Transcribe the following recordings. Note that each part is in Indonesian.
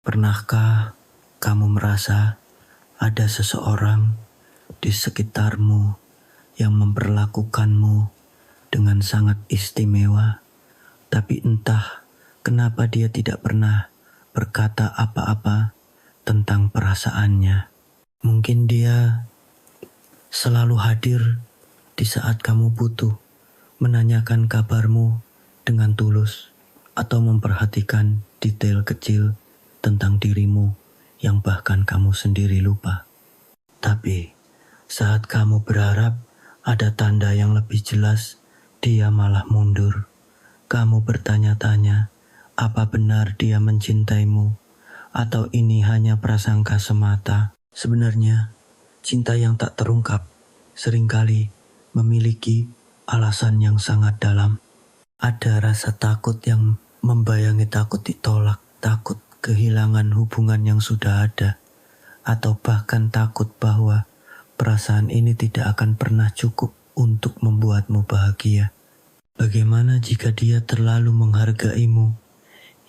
Pernahkah kamu merasa ada seseorang di sekitarmu yang memperlakukanmu dengan sangat istimewa, tapi entah kenapa dia tidak pernah berkata apa-apa tentang perasaannya? Mungkin dia selalu hadir di saat kamu butuh, menanyakan kabarmu dengan tulus, atau memperhatikan detail kecil tentang dirimu yang bahkan kamu sendiri lupa. Tapi saat kamu berharap ada tanda yang lebih jelas, dia malah mundur. Kamu bertanya-tanya, apa benar dia mencintaimu? Atau ini hanya prasangka semata? Sebenarnya, cinta yang tak terungkap seringkali memiliki alasan yang sangat dalam. Ada rasa takut yang membayangi, takut ditolak, takut kehilangan hubungan yang sudah ada, atau bahkan takut bahwa perasaan ini tidak akan pernah cukup untuk membuatmu bahagia. Bagaimana jika dia terlalu menghargaimu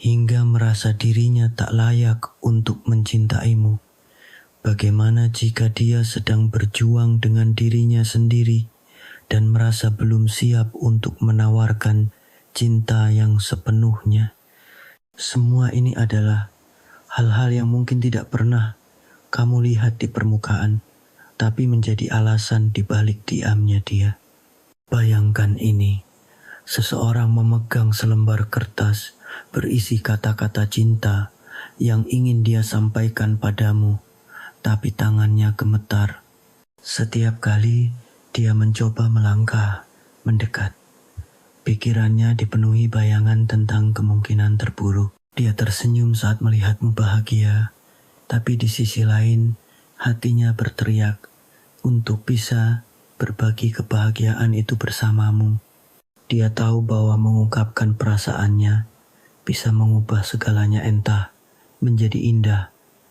hingga merasa dirinya tak layak untuk mencintaimu? Bagaimana jika dia sedang berjuang dengan dirinya sendiri dan merasa belum siap untuk menawarkan cinta yang sepenuhnya? Semua ini adalah hal-hal yang mungkin tidak pernah kamu lihat di permukaan, tapi menjadi alasan di balik diamnya dia. Bayangkan ini, seseorang memegang selembar kertas berisi kata-kata cinta yang ingin dia sampaikan padamu, tapi tangannya gemetar. Setiap kali dia mencoba melangkah, mendekat, pikirannya dipenuhi bayangan tentang kemungkinan terburuk. Dia tersenyum saat melihatmu bahagia, tapi di sisi lain hatinya berteriak untuk bisa berbagi kebahagiaan itu bersamamu. Dia tahu bahwa mengungkapkan perasaannya bisa mengubah segalanya, entah menjadi indah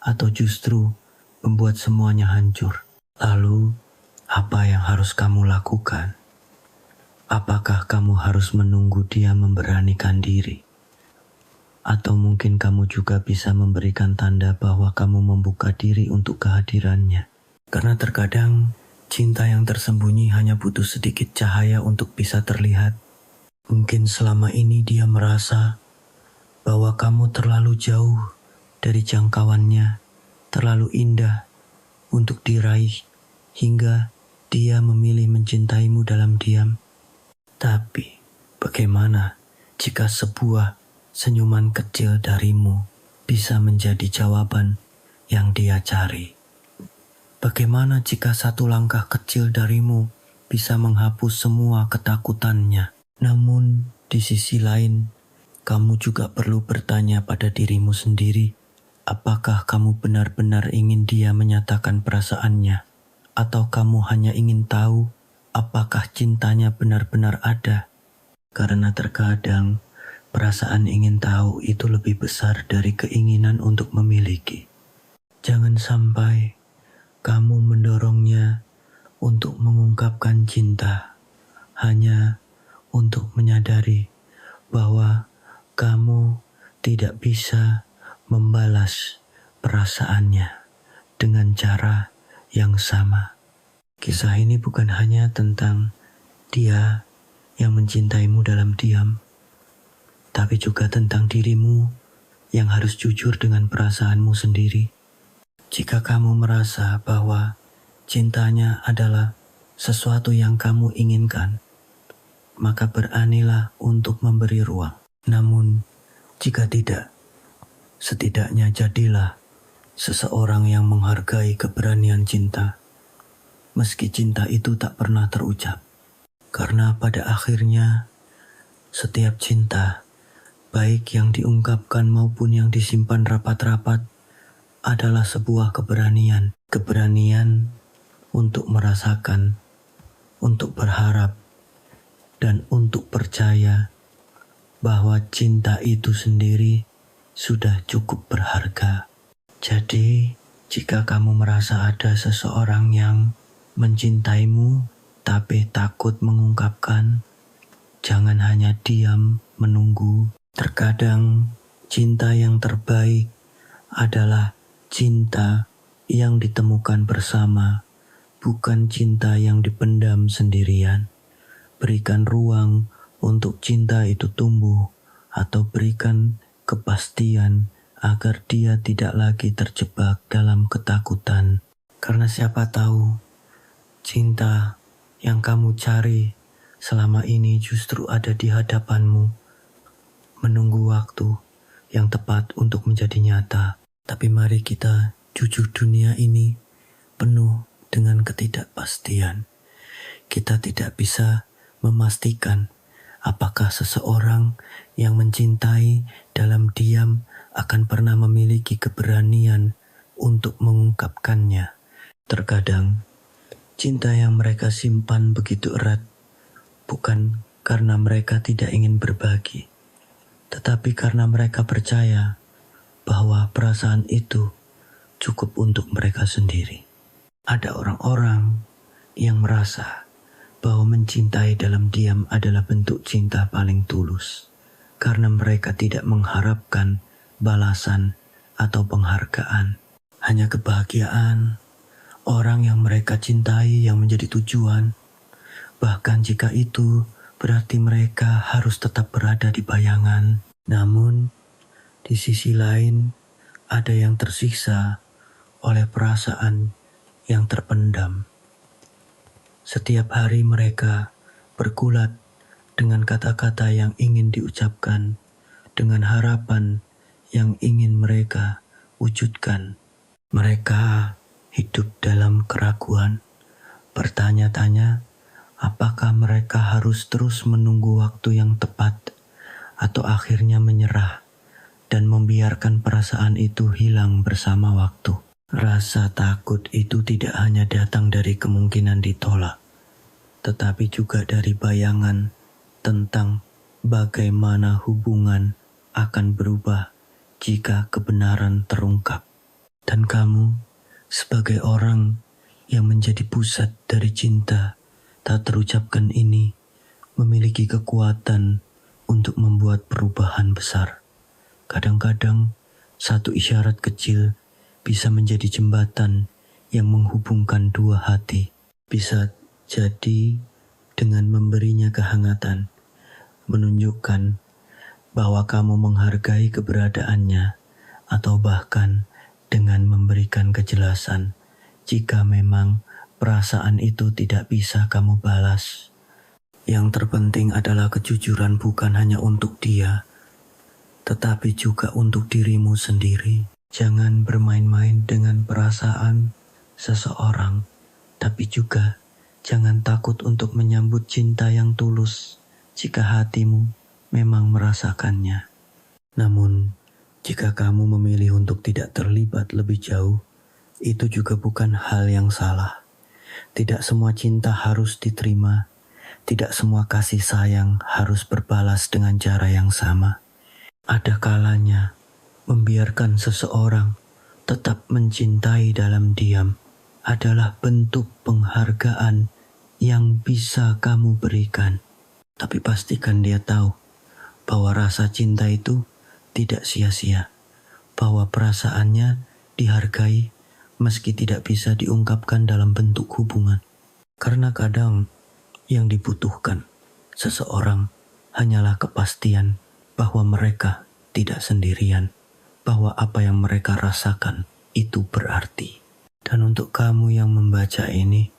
atau justru membuat semuanya hancur. Lalu, apa yang harus kamu lakukan? Apakah kamu harus menunggu dia memberanikan diri? Atau mungkin kamu juga bisa memberikan tanda bahwa kamu membuka diri untuk kehadirannya? Karena terkadang cinta yang tersembunyi hanya butuh sedikit cahaya untuk bisa terlihat. Mungkin selama ini dia merasa bahwa kamu terlalu jauh dari jangkauannya, terlalu indah untuk diraih, hingga dia memilih mencintaimu dalam diam. Tapi bagaimana jika sebuah senyuman kecil darimu bisa menjadi jawaban yang dia cari? Bagaimana jika satu langkah kecil darimu bisa menghapus semua ketakutannya? Namun di sisi lain, kamu juga perlu bertanya pada dirimu sendiri, apakah kamu benar-benar ingin dia menyatakan perasaannya? Atau kamu hanya ingin tahu apakah cintanya benar-benar ada? Karena terkadang perasaan ingin tahu itu lebih besar dari keinginan untuk memiliki. Jangan sampai kamu mendorongnya untuk mengungkapkan cinta hanya untuk menyadari bahwa kamu tidak bisa membalas perasaannya dengan cara yang sama. Kisah ini bukan hanya tentang dia yang mencintaimu dalam diam, tapi juga tentang dirimu yang harus jujur dengan perasaanmu sendiri. Jika kamu merasa bahwa cintanya adalah sesuatu yang kamu inginkan, maka beranilah untuk memberi ruang. Namun, jika tidak, setidaknya jadilah seseorang yang menghargai keberanian cinta, meski cinta itu tak pernah terucap. Karena pada akhirnya, setiap cinta, baik yang diungkapkan maupun yang disimpan rapat-rapat, adalah sebuah keberanian. Keberanian untuk merasakan, untuk berharap, dan untuk percaya bahwa cinta itu sendiri sudah cukup berharga. Jadi, jika kamu merasa ada seseorang yang mencintaimu tapi takut mengungkapkan, jangan hanya diam menunggu. Terkadang cinta yang terbaik adalah cinta yang ditemukan bersama, bukan cinta yang dipendam sendirian. Berikan ruang untuk cinta itu tumbuh, atau berikan kepastian agar dia tidak lagi terjebak dalam ketakutan. Karena siapa tahu, cinta yang kamu cari selama ini justru ada di hadapanmu, menunggu waktu yang tepat untuk menjadi nyata. Tapi mari kita jujur, dunia ini penuh dengan ketidakpastian. Kita tidak bisa memastikan apakah seseorang yang mencintai dalam diam akan pernah memiliki keberanian untuk mengungkapkannya. Terkadang, cinta yang mereka simpan begitu erat bukan karena mereka tidak ingin berbagi, tetapi karena mereka percaya bahwa perasaan itu cukup untuk mereka sendiri. Ada orang-orang yang merasa bahwa mencintai dalam diam adalah bentuk cinta paling tulus, karena mereka tidak mengharapkan balasan atau penghargaan. Hanya kebahagiaan orang yang mereka cintai yang menjadi tujuan, bahkan jika itu berarti mereka harus tetap berada di bayangan. Namun, di sisi lain, ada yang tersiksa oleh perasaan yang terpendam. Setiap hari mereka bergulat dengan kata-kata yang ingin diucapkan, dengan harapan yang ingin mereka wujudkan. Mereka hidup dalam keraguan, bertanya-tanya apakah mereka harus terus menunggu waktu yang tepat, atau akhirnya menyerah dan membiarkan perasaan itu hilang bersama waktu. Rasa takut itu tidak hanya datang dari kemungkinan ditolak, tetapi juga dari bayangan tentang bagaimana hubungan akan berubah jika kebenaran terungkap. Dan kamu, sebagai orang yang menjadi pusat dari cinta tak terucapkan ini, memiliki kekuatan untuk membuat perubahan besar. Kadang-kadang, satu isyarat kecil bisa menjadi jembatan yang menghubungkan dua hati. Bisa jadi dengan memberinya kehangatan, menunjukkan bahwa kamu menghargai keberadaannya, atau bahkan dengan memberikan kejelasan jika memang perasaan itu tidak bisa kamu balas. Yang terpenting adalah kejujuran, bukan hanya untuk dia, tetapi juga untuk dirimu sendiri. Jangan bermain-main dengan perasaan seseorang, tapi juga jangan takut untuk menyambut cinta yang tulus jika hatimu memang merasakannya. Namun, jika kamu memilih untuk tidak terlibat lebih jauh, itu juga bukan hal yang salah. Tidak semua cinta harus diterima. Tidak semua kasih sayang harus berbalas dengan cara yang sama. Ada kalanya membiarkan seseorang tetap mencintai dalam diam adalah bentuk penghargaan yang bisa kamu berikan. Tapi pastikan dia tahu bahwa rasa cinta itu tidak sia-sia, bahwa perasaannya dihargai meski tidak bisa diungkapkan dalam bentuk hubungan. Karena kadang yang dibutuhkan seseorang hanyalah kepastian bahwa mereka tidak sendirian, bahwa apa yang mereka rasakan itu berarti. Dan untuk kamu yang membaca ini,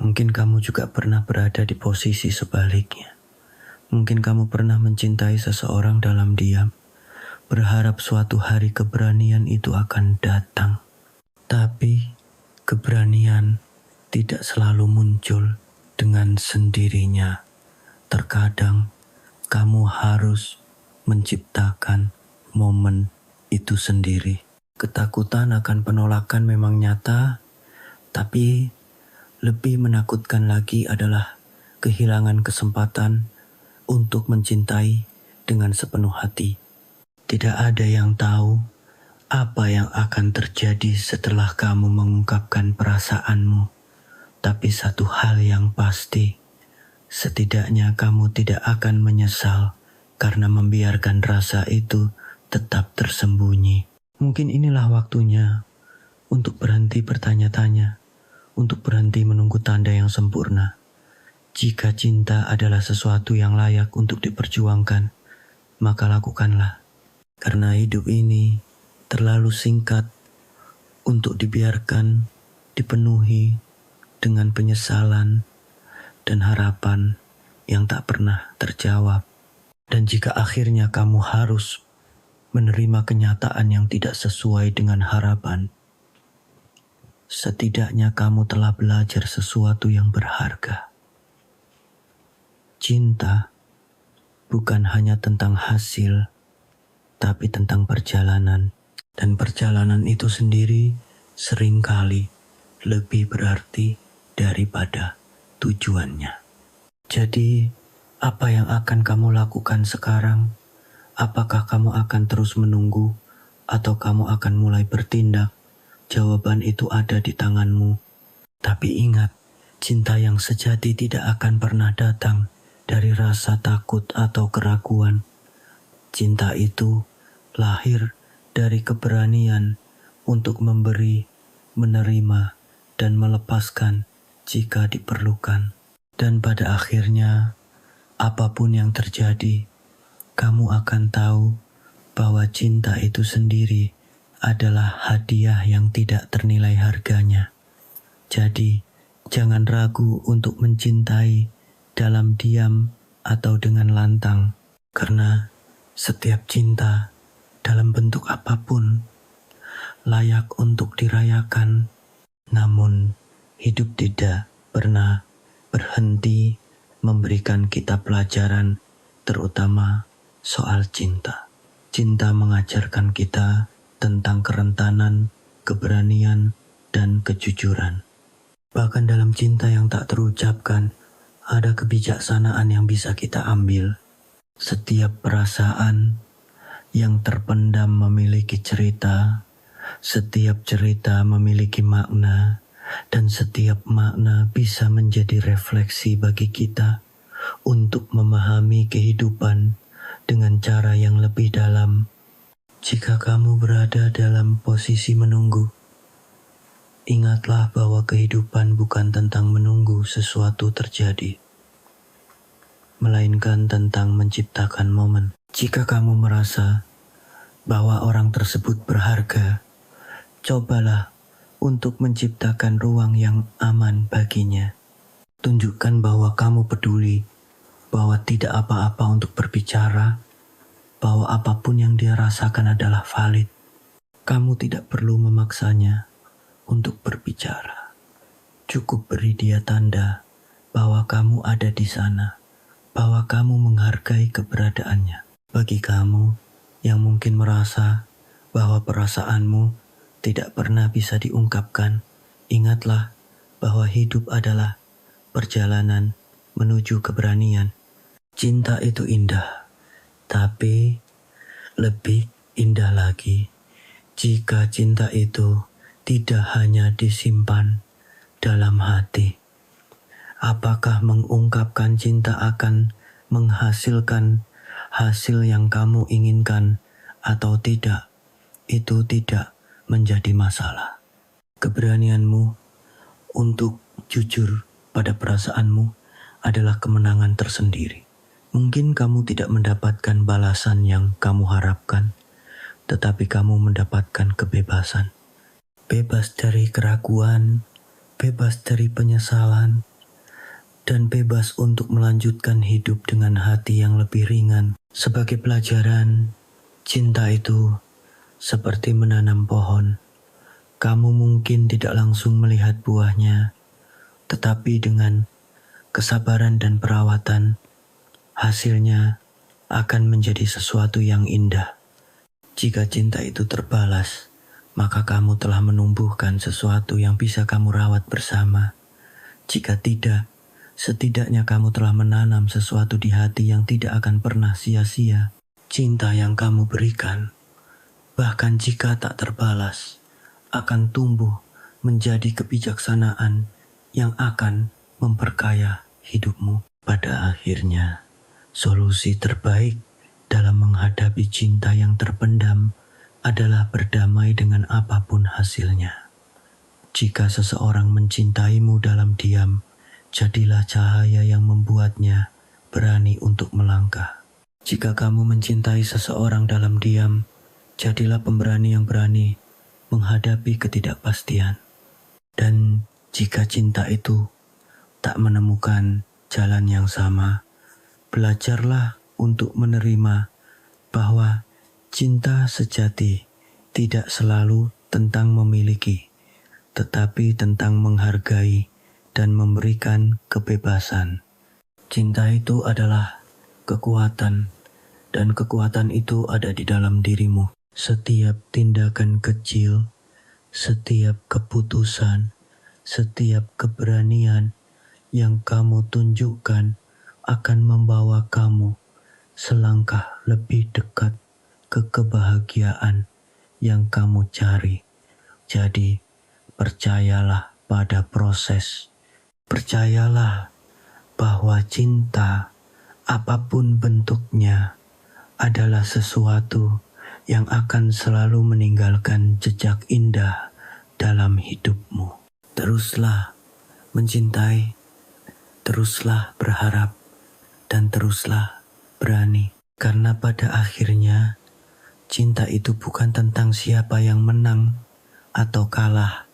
mungkin kamu juga pernah berada di posisi sebaliknya. Mungkin kamu pernah mencintai seseorang dalam diam, berharap suatu hari keberanian itu akan datang. Tapi keberanian tidak selalu muncul dengan sendirinya. Terkadang kamu harus menciptakan momen itu sendiri. Ketakutan akan penolakan memang nyata, tapi lebih menakutkan lagi adalah kehilangan kesempatan untuk mencintai dengan sepenuh hati. Tidak ada yang tahu apa yang akan terjadi setelah kamu mengungkapkan perasaanmu. Tapi satu hal yang pasti, setidaknya kamu tidak akan menyesal karena membiarkan rasa itu tetap tersembunyi. Mungkin inilah waktunya untuk berhenti bertanya-tanya, untuk berhenti menunggu tanda yang sempurna. Jika cinta adalah sesuatu yang layak untuk diperjuangkan, maka lakukanlah. Karena hidup ini terlalu singkat untuk dibiarkan dipenuhi dengan penyesalan dan harapan yang tak pernah terjawab. Dan jika akhirnya kamu harus menerima kenyataan yang tidak sesuai dengan harapan, setidaknya kamu telah belajar sesuatu yang berharga. Cinta bukan hanya tentang hasil, tapi tentang perjalanan. Dan perjalanan itu sendiri seringkali lebih berarti daripada tujuannya. Jadi, apa yang akan kamu lakukan sekarang? Apakah kamu akan terus menunggu atau kamu akan mulai bertindak? Jawaban itu ada di tanganmu. Tapi ingat, cinta yang sejati tidak akan pernah datang dari rasa takut atau keraguan. Cinta itu lahir dari keberanian untuk memberi, menerima, dan melepaskan jika diperlukan. Dan pada akhirnya, apapun yang terjadi, kamu akan tahu bahwa cinta itu sendiri adalah hadiah yang tidak ternilai harganya. Jadi, jangan ragu untuk mencintai dalam diam atau dengan lantang, karena setiap cinta dalam bentuk apapun layak untuk dirayakan. Namun, hidup tidak pernah berhenti memberikan kita pelajaran, terutama soal cinta. Cinta mengajarkan kita tentang kerentanan, keberanian, dan kejujuran. Bahkan dalam cinta yang tak terucapkan, ada kebijaksanaan yang bisa kita ambil. Setiap perasaan yang terpendam memiliki cerita, setiap cerita memiliki makna, dan setiap makna bisa menjadi refleksi bagi kita untuk memahami kehidupan dengan cara yang lebih dalam. Jika kamu berada dalam posisi menunggu, ingatlah bahwa kehidupan bukan tentang menunggu sesuatu terjadi, melainkan tentang menciptakan momen. Jika kamu merasa bahwa orang tersebut berharga, cobalah untuk menciptakan ruang yang aman baginya. Tunjukkan bahwa kamu peduli, bahwa tidak apa-apa untuk berbicara, bahwa apapun yang dia rasakan adalah valid. Kamu tidak perlu memaksanya untuk berbicara. Cukup beri dia tanda bahwa kamu ada di sana, bahwa kamu menghargai keberadaannya. Bagi kamu yang mungkin merasa bahwa perasaanmu tidak pernah bisa diungkapkan, ingatlah bahwa hidup adalah perjalanan menuju keberanian. Cinta itu indah, tapi lebih indah lagi jika cinta itu tidak hanya disimpan dalam hati. Apakah mengungkapkan cinta akan menghasilkan hasil yang kamu inginkan atau tidak? Itu tidak menjadi masalah. Keberanianmu untuk jujur pada perasaanmu adalah kemenangan tersendiri. Mungkin kamu tidak mendapatkan balasan yang kamu harapkan, tetapi kamu mendapatkan kebebasan. Bebas dari keraguan, bebas dari penyesalan, dan bebas untuk melanjutkan hidup dengan hati yang lebih ringan. Sebagai pelajaran, cinta itu seperti menanam pohon. Kamu mungkin tidak langsung melihat buahnya, tetapi dengan kesabaran dan perawatan, hasilnya akan menjadi sesuatu yang indah. Jika cinta itu terbalas, maka kamu telah menumbuhkan sesuatu yang bisa kamu rawat bersama. Jika tidak, setidaknya kamu telah menanam sesuatu di hati yang tidak akan pernah sia-sia. Cinta yang kamu berikan, bahkan jika tak terbalas, akan tumbuh menjadi kebijaksanaan yang akan memperkaya hidupmu. Pada akhirnya, solusi terbaik dalam menghadapi cinta yang terpendam adalah berdamai dengan apapun hasilnya. Jika seseorang mencintaimu dalam diam, jadilah cahaya yang membuatnya berani untuk melangkah. Jika kamu mencintai seseorang dalam diam, jadilah pemberani yang berani menghadapi ketidakpastian. Dan jika cinta itu tak menemukan jalan yang sama, belajarlah untuk menerima bahwa cinta sejati tidak selalu tentang memiliki, tetapi tentang menghargai dan memberikan kebebasan. Cinta itu adalah kekuatan, dan kekuatan itu ada di dalam dirimu. Setiap tindakan kecil, setiap keputusan, setiap keberanian yang kamu tunjukkan akan membawa kamu selangkah lebih dekat ke kebahagiaan yang kamu cari. Jadi, percayalah pada proses. Percayalah bahwa cinta, apapun bentuknya, adalah sesuatu yang akan selalu meninggalkan jejak indah dalam hidupmu. Teruslah mencintai, teruslah berharap, dan teruslah berani. Karena pada akhirnya, cinta itu bukan tentang siapa yang menang atau kalah,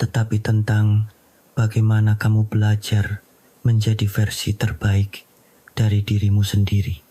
tetapi tentang bagaimana kamu belajar menjadi versi terbaik dari dirimu sendiri.